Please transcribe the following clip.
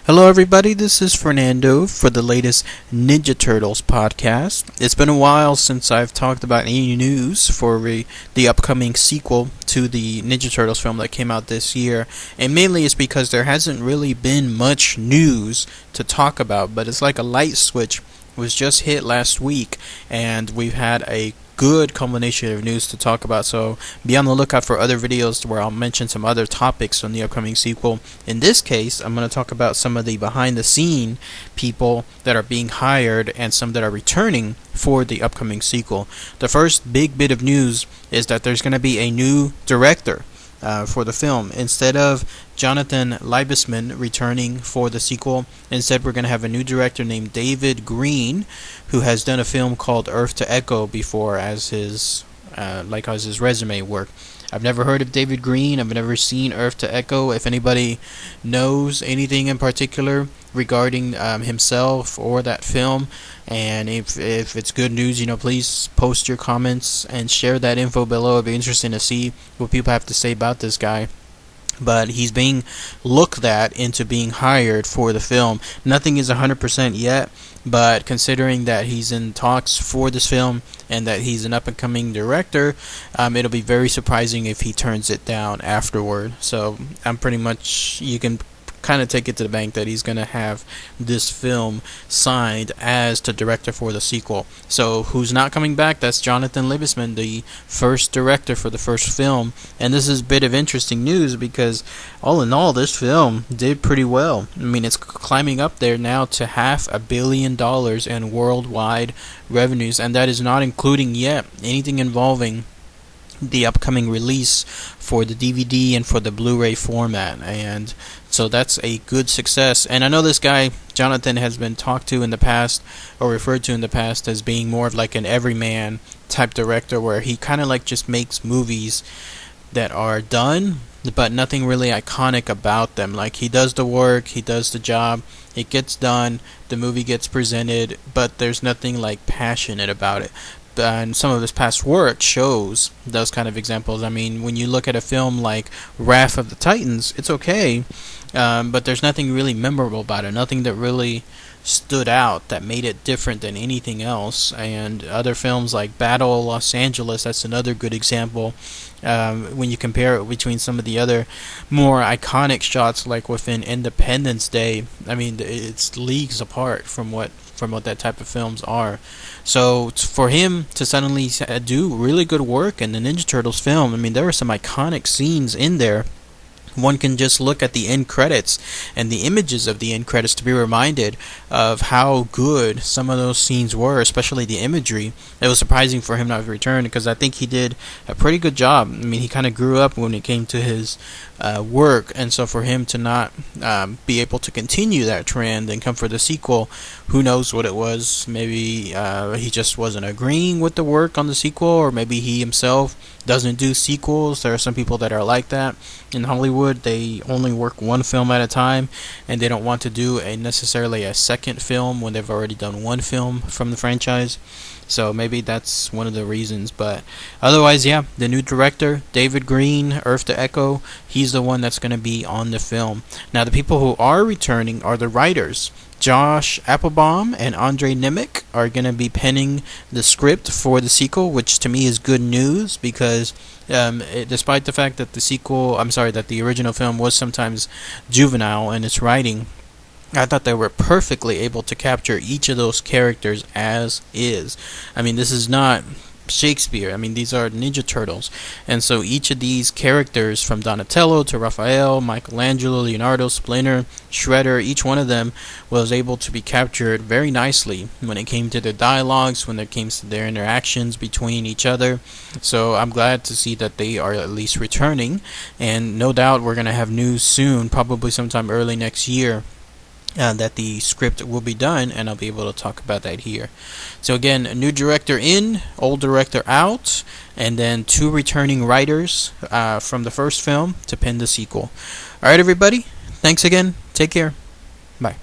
Hello, everybody. This is Fernando for the latest Ninja Turtles podcast. It's been a while since I've talked about any news for the upcoming sequel to the Ninja Turtles film that came out this year, and mainly it's because there hasn't really been much news to talk about, but it's like a light switch was just hit last week, and we've had a good combination of news to talk about, so be on the lookout for other videos where I'll mention some other topics on the upcoming sequel. In this case, I'm going to talk about some of the behind the scene people that are being hired and some that are returning for the upcoming sequel. The first big bit of news is that there's going to be a new director for the film. Instead of Jonathan Liebesman returning for the sequel, instead we're going to have a new director named David Green, who has done a film called Earth to Echo before as his resume work. I've never heard of David Green. I've never seen Earth to Echo. If anybody knows anything in particular regarding himself or that film, and if it's good news, please post your comments and share that info below. It'd be interesting to see what people have to say about this guy. But he's being looked at into being hired for the film. Nothing is 100% yet, but considering that he's in talks for this film and that he's an up-and-coming director, it'll be very surprising if he turns it down afterward. So I'm pretty much, you can kind of take it to the bank that he's going to have this film signed as the director for the sequel. So who's not coming back? That's Jonathan Liebesman, the first director for the first film. And this is a bit of interesting news because all in all, this film did pretty well. I mean, it's climbing up there now to $500 million in worldwide revenues, and that is not including yet anything involving the upcoming release for the DVD and for the Blu-ray format, and so that's a good success. And I know this guy Jonathan has been talked to in the past, or referred to in the past, as being more of like an everyman type director, where he kind of like just makes movies that are done but nothing really iconic about them. Like, he does the work, he does the job, it gets done, the movie gets presented, but there's nothing like passionate about it. And some of his past work shows those kind of examples. I mean, when you look at a film like Wrath of the Titans, it's okay, but there's nothing really memorable about it, nothing that really stood out that made it different than anything else. And other films like Battle of Los Angeles, that's another good example. When you compare it between some of the other more iconic shots, like within Independence Day, I mean, it's leagues apart from what that type of films are. So for him to suddenly do really good work in the Ninja Turtles film, I mean, there were some iconic scenes in there. One can just look at the end credits and the images of the end credits to be reminded of how good some of those scenes were, especially the imagery. It was surprising for him not to return, because I think he did a pretty good job. I mean, he kind of grew up when it came to his work, and so for him to not be able to continue that trend and come for the sequel, who knows what it was. Maybe he just wasn't agreeing with the work on the sequel, or maybe he himself doesn't do sequels. There are some people that are like that in Hollywood. They only work one film at a time, and they don't want to do necessarily a second film when they've already done one film from the franchise. So maybe that's one of the reasons. But otherwise, yeah, the new director, David Green, Earth to Echo, he's the one that's going to be on the film. Now, the people who are returning are the writers. Josh Applebaum and Andre Nemec are going to be penning the script for the sequel, which to me is good news, because despite the fact that the original film was sometimes juvenile in its writing, I thought they were perfectly able to capture each of those characters as is. I mean, this is not Shakespeare. I mean, these are Ninja Turtles, and so each of these characters, from Donatello to Raphael, Michelangelo, Leonardo, Splinter, Shredder, each one of them was able to be captured very nicely when it came to their dialogues, when it came to their interactions between each other. So I'm glad to see that they are at least returning, and no doubt we're going to have news soon, probably sometime early next year, that the script will be done, and I'll be able to talk about that here. So again, a new director in, old director out, and then 2 returning writers from the first film to pen the sequel. Alright, everybody, thanks again, take care, bye.